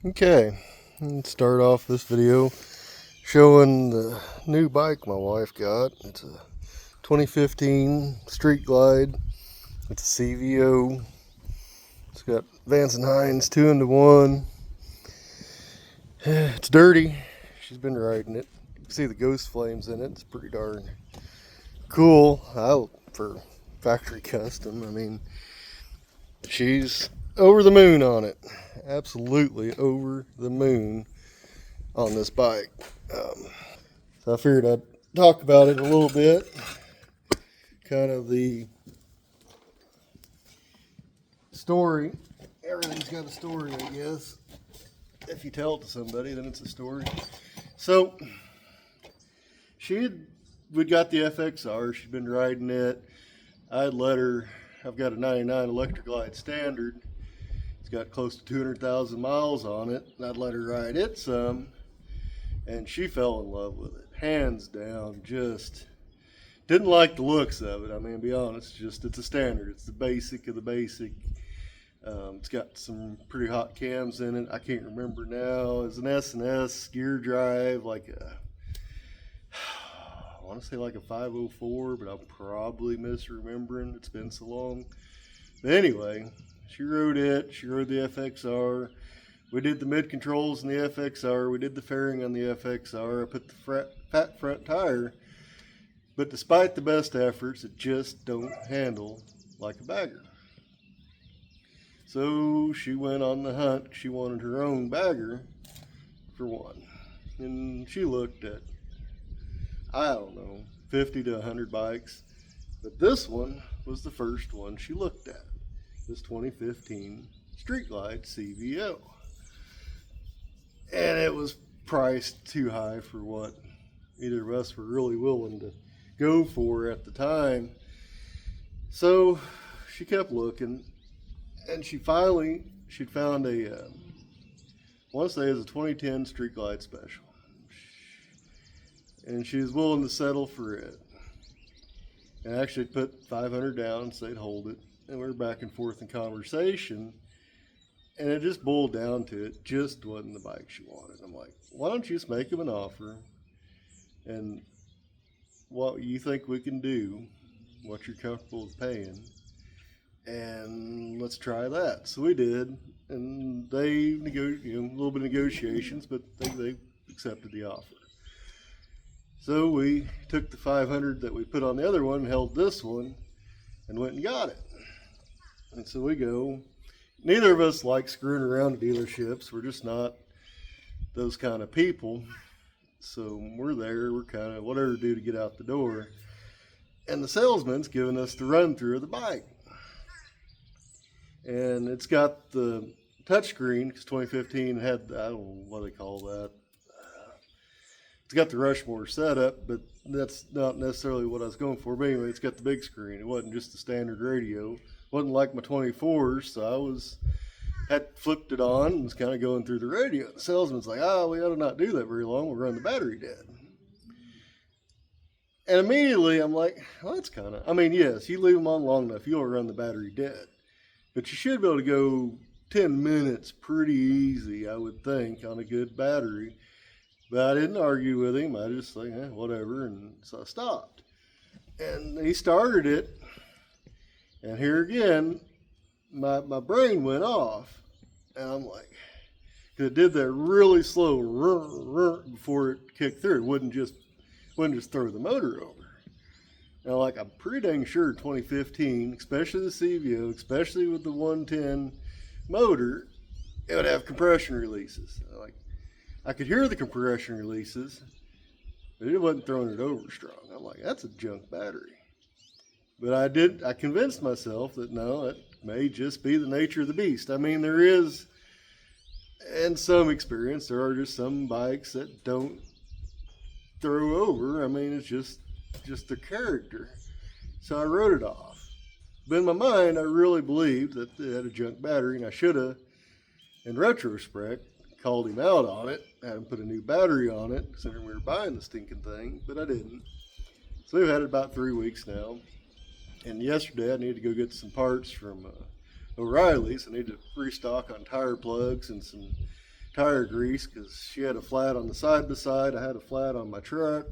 Okay, let's start off this video showing the new bike my wife got. It's a 2015 Street Glide. It's a CVO. It's got Vance and Hines 2-in-1. It's dirty. She's been riding it. You can see the ghost flames in it. It's pretty darn cool. For factory custom. I mean, she's over the moon on it. Absolutely over the moon on this bike. So I figured I'd talk about it a little bit. Kind of the story. Everything's got a story, I guess. If you tell it to somebody, then it's a story. So we'd got the FXR. She'd been riding it. I'd let her. I've got a 99 Electra Glide Standard. It's got close to 200,000 miles on it. And I'd let her ride it some. And she fell in love with it. Hands down, just didn't like the looks of it. I mean, to be honest, it's a standard. It's the basic of the basic. It's got some pretty hot cams in it. I can't remember now. It's an S&S gear drive, I want to say like a 504, but I'm probably misremembering. It's been so long. But anyway, she rode it. She rode the FXR. We did the mid controls in the FXR. We did the fairing on the FXR. I put the fat front tire. But despite the best efforts, it just don't handle like a bagger. So she went on the hunt. She wanted her own bagger for one. And she looked at, I don't know, 50 to 100 bikes. But this one was the first one she looked at. This 2015 Street Glide CVO. And it was priced too high for what either of us were really willing to go for at the time. So she kept looking, and she'd found I want to say it was a 2010 Street Glide Special. And she was willing to settle for it. And actually put 500 down and said hold it. And we were back and forth in conversation. And it just boiled down to it just wasn't the bike she wanted. I'm like, why don't you just make him an offer and what you think we can do, what you're comfortable with paying, and let's try that. So we did, and they a little bit of negotiations, but they accepted the offer. So we took the 500 that we put on the other one, held this one, and went and got it. And so we go. Neither of us like screwing around at dealerships. We're just not those kind of people. So we're there. We're kind of whatever to do to get out the door. And the salesman's giving us the run through of the bike. And it's got the touchscreen because 2015 had, I don't know what they call that. It's got the Rushmore setup, but that's not necessarily what I was going for. But anyway, it's got the big screen. It wasn't just a standard radio. Wasn't like my 24s, so had flipped it on and was kind of going through the radio. The salesman's like, we ought to not do that very long. We'll run the battery dead. And immediately I'm like, well, that's kind of, I mean, yes, you leave them on long enough, you'll run the battery dead. But you should be able to go 10 minutes pretty easy, I would think, on a good battery. But I didn't argue with him. I just like, whatever. And so I stopped. And he started it. And here again, my brain went off, and I'm like, because it did that really slow before it kicked through. It wouldn't just throw the motor over. And I'm pretty dang sure 2015, especially the CVO, especially with the 110 motor, it would have compression releases. I could hear the compression releases, but it wasn't throwing it over strong. I'm like, that's a junk battery. But I convinced myself that no, it may just be the nature of the beast. I mean, there is, in some experience, there are just some bikes that don't throw over. I mean, it's just their character. So I wrote it off. But in my mind, I really believed that it had a junk battery, and I should have, in retrospect, called him out on it, had him put a new battery on it, considering we were buying the stinking thing, but I didn't. So we've had it about 3 weeks now. And yesterday I needed to go get some parts from O'Reilly's. I need to restock on tire plugs and some tire grease because she had a flat on the side by side. I had a flat on my truck.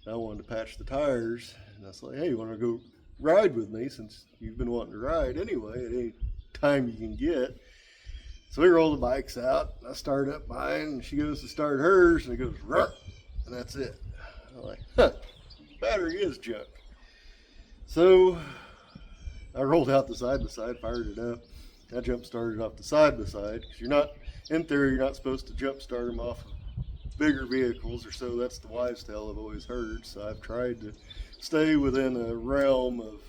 And I wanted to patch the tires. And I was like, hey, you want to go ride with me since you've been wanting to ride anyway at any time you can get? So we roll the bikes out. I start up mine, and she goes to start hers, and it goes, ruh, and that's it. I'm like, huh, battery is junk. So I rolled out the side by side, fired it up. I jump started off the side by side because you're not, in theory, you're not supposed to jump start them off of bigger vehicles, or so that's the wives' tale I've always heard. So I've tried to stay within a realm of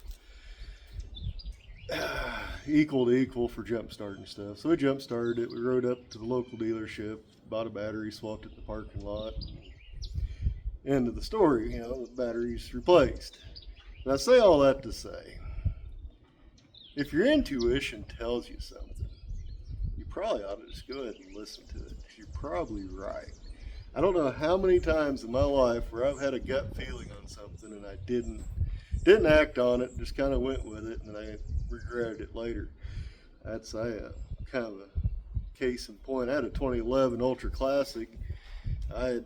equal to equal for jump starting stuff. So we jump started it. We rode up to the local dealership, bought a battery, swapped it in the parking lot. End of the story, the battery's replaced. And I say all that to say, if your intuition tells you something, you probably ought to just go ahead and listen to it, because you're probably right. I don't know how many times in my life where I've had a gut feeling on something and I didn't act on it, just kind of went with it, and I regretted it later. That's kind of a case in point. I had a 2011 Ultra Classic. I had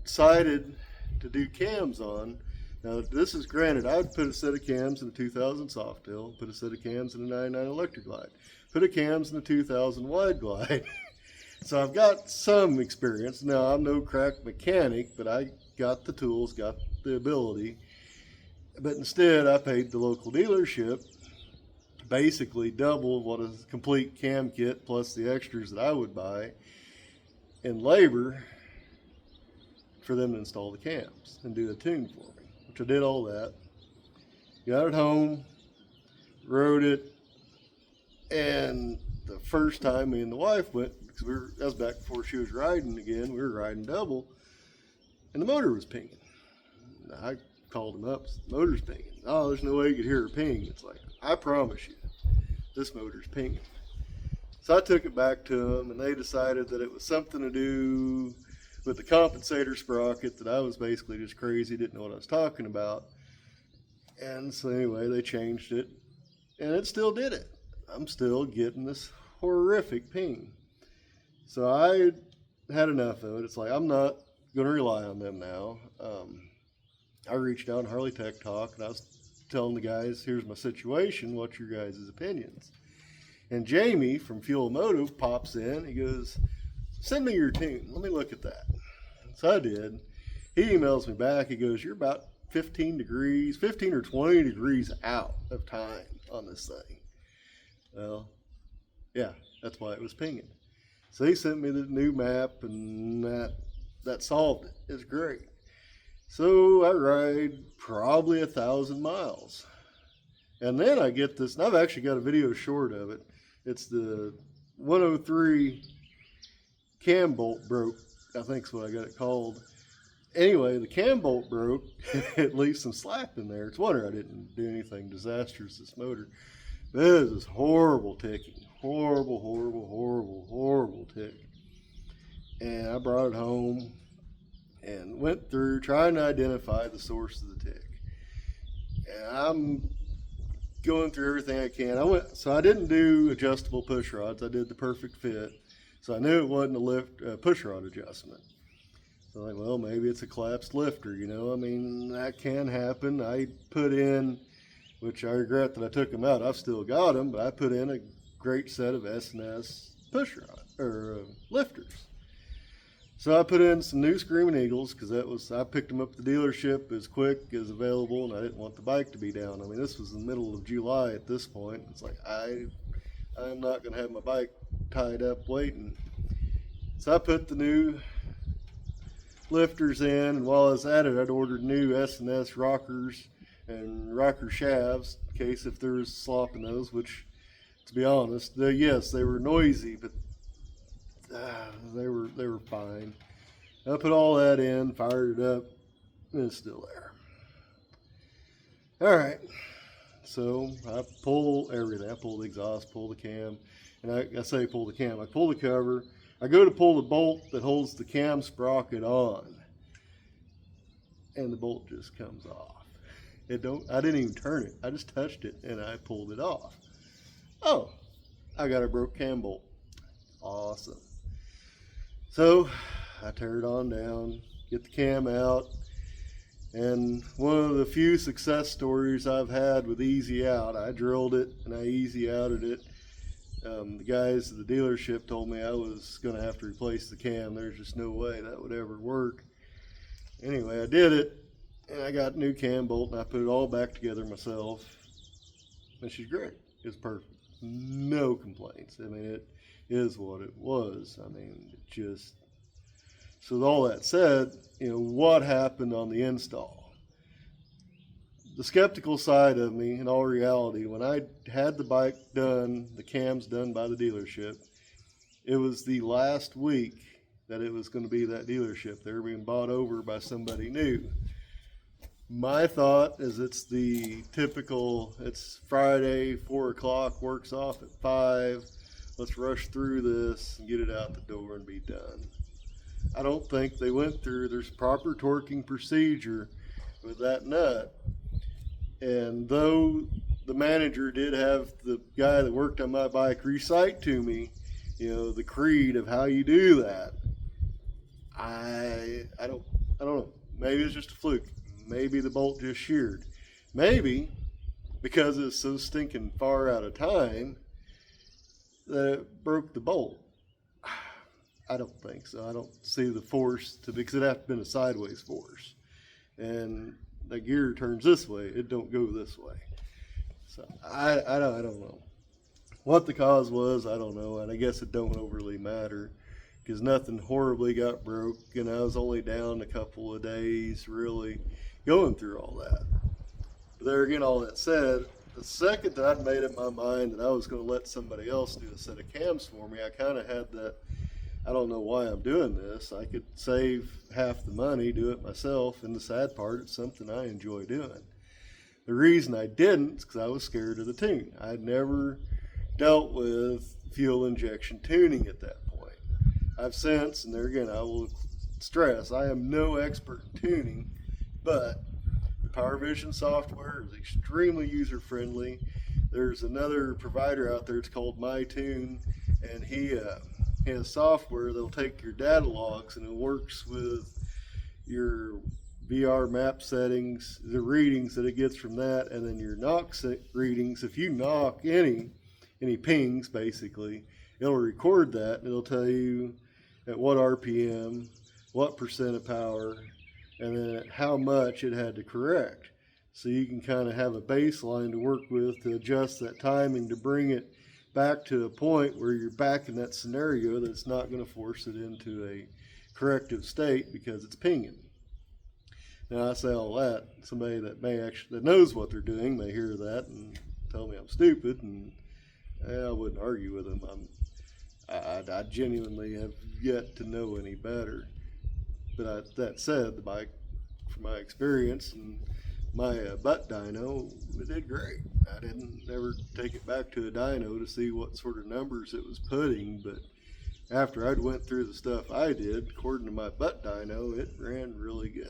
decided to do cams on. Now, this is granted, I would put a set of cams in a 2000 Softail, put a set of cams in a 99 Electric Glide, put a cams in a 2000 Wide Glide. So I've got some experience. Now, I'm no crack mechanic, but I got the tools, got the ability. But instead, I paid the local dealership basically double what a complete cam kit plus the extras that I would buy in labor for them to install the cams and do the tune for me, which I did all that. Got it home, rode it, and the first time me and the wife went, because that was back before she was riding again, we were riding double, and the motor was pinging. I called him up, the motor's pinging. Oh, there's no way you could hear her ping. It's like, I promise you, this motor's pinging. So I took it back to them, and they decided that it was something to do with the compensator sprocket, that I was basically just crazy, didn't know what I was talking about. And so anyway, they changed it, and it still did it. I'm still getting this horrific ping. So I had enough of it. It's like, I'm not going to rely on them now. I reached out on Harley Tech Talk, and I was telling the guys, here's my situation, what's your guys' opinions? And Jamie from Fuel Motive pops in, he goes, send me your tune, let me look at that. So I did. He emails me back, he goes, you're about 15 or 20 degrees out of time on this thing. Well, yeah, that's why it was pinging. So he sent me the new map, and that solved it. It's great. So I ride probably 1,000 miles. And then I get this, and I've actually got a video short of it. It's the 103 cam bolt broke, I think is what I got it called. Anyway, the cam bolt broke. It leaves some slap in there. It's a wonder I didn't do anything disastrous to this motor. This is horrible ticking. Horrible tick. And I brought it home and went through trying to identify the source of the tick. And I'm going through everything I can. So I didn't do adjustable push rods. I did the perfect fit. So I knew it wasn't a push rod adjustment. So I'm like, well, maybe it's a collapsed lifter, I mean, that can happen. I put in, which I regret that I took them out. I've still got them, but I put in a great set of S&S push rod or lifters. So I put in some new Screaming Eagles because I picked them up at the dealership as quick as available, and I didn't want the bike to be down. I mean, this was in the middle of July at this point. It's like I'm not going to have my bike tied up waiting. So I put the new lifters in, and while I was at it, I'd ordered new S&S rockers and rocker shafts in case if there was slop in those, which, to be honest, yes, they were noisy, but they were fine. I put all that in, fired it up, and it's still there. All right, so I pull everything. I pull the exhaust, pull the cam, and I say pull the cam. I pull the cover. I go to pull the bolt that holds the cam sprocket on, and the bolt just comes off. I didn't even turn it. I just touched it, and I pulled it off. Oh, I got a broke cam bolt. Awesome. So I tear it on down, get the cam out, and one of the few success stories I've had with easy out, I drilled it and I easy outed it. The guys at the dealership told me I was going to have to replace the cam. There's just no way that would ever work. Anyway, I did it, and I got a new cam bolt, and I put it all back together myself. And she's great. It's perfect. No complaints. I mean, it is what it was. I mean, it just... So with all that said, what happened on the install? The skeptical side of me, in all reality, when I had the bike done, the cams done by the dealership, it was the last week that it was going to be that dealership. They were being bought over by somebody new. My thought is it's the typical, it's Friday, 4 o'clock, works off at 5. Let's rush through this and get it out the door and be done. I don't think they went through, there's proper torquing procedure with that nut. And though the manager did have the guy that worked on my bike recite to me, the creed of how you do that, I don't know. Maybe it's just a fluke. Maybe the bolt just sheared. Maybe because it's so stinking far out of time that it broke the bolt. I don't think so. I don't see the force because it'd have to have been a sideways force. And the gear turns this way. It don't go this way. So I don't know. What the cause was, I don't know. And I guess it don't overly matter because nothing horribly got broke. And I was only down a couple of days really going through all that. But there again, all that said, the second that I'd made up my mind that I was going to let somebody else do a set of cams for me, I kind of had that, I don't know why I'm doing this. I could save half the money, do it myself, and the sad part, it's something I enjoy doing. The reason I didn't is because I was scared of the tune. I'd never dealt with fuel injection tuning at that point. I've since, and there again, I will stress, I am no expert in tuning, but the PowerVision software is extremely user-friendly. There's another provider out there, it's called MyTune, and he has software that'll take your data logs and it works with your VR map settings, the readings that it gets from that, and then your knock readings. If you knock any pings, basically, it'll record that and it'll tell you at what RPM, what percent of power, and then at how much it had to correct. So you can kind of have a baseline to work with to adjust that timing to bring it back to a point where you're back in that scenario that's not going to force it into a corrective state because it's pinging. Now I say all that, somebody that knows what they're doing may hear that and tell me I'm stupid, and I wouldn't argue with them. I genuinely have yet to know any better. But that said, the bike, from my experience and my butt dyno, it did great. I didn't ever take it back to a dyno to see what sort of numbers it was putting, but after I'd went through the stuff I did, according to my butt dyno, it ran really good.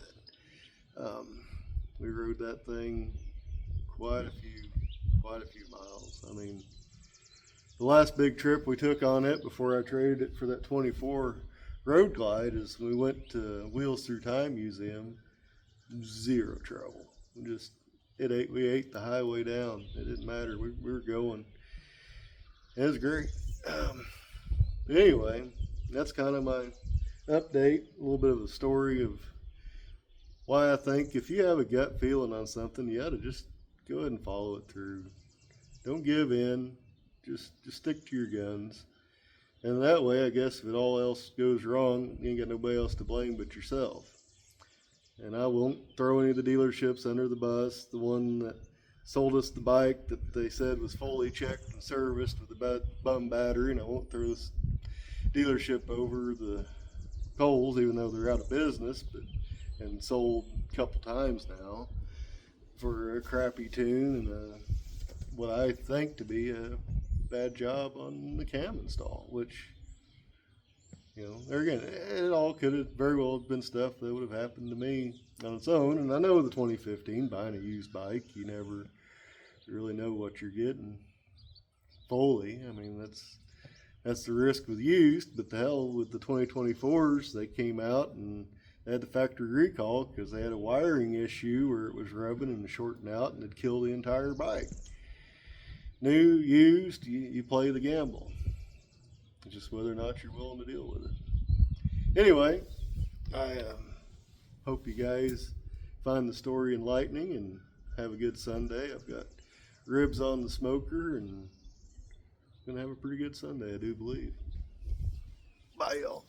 We rode that thing quite a few miles. I mean, the last big trip we took on it before I traded it for that 24 Road Glide is we went to Wheels Through Time Museum. Zero trouble. We ate the highway down. It didn't matter. We were going. It was great. Anyway, that's kind of my update. A little bit of a story of why I think if you have a gut feeling on something, you ought to just go ahead and follow it through. Don't give in. Just stick to your guns. And that way, I guess, if it all else goes wrong, you ain't got nobody else to blame but yourself. And I won't throw any of the dealerships under the bus. The one that sold us the bike that they said was fully checked and serviced with a bum battery, and I won't throw this dealership over the coals, even though they're out of business, and sold a couple times now for a crappy tune and what I think to be a bad job on the cam install, which, there again, it all could have very well been stuff that would have happened to me on its own. And I know the 2015, buying a used bike, you never really know what you're getting fully. I mean, That's the risk with used, but the hell with the 2024s, they came out and they had the factory recall because they had a wiring issue where it was rubbing and shorting out and it'd kill the entire bike. New, used, you play the gamble. It's just whether or not you're willing to deal with it. Anyway, I hope you guys find the story enlightening and have a good Sunday. I've got ribs on the smoker and gonna have a pretty good Sunday, I do believe. Bye, y'all.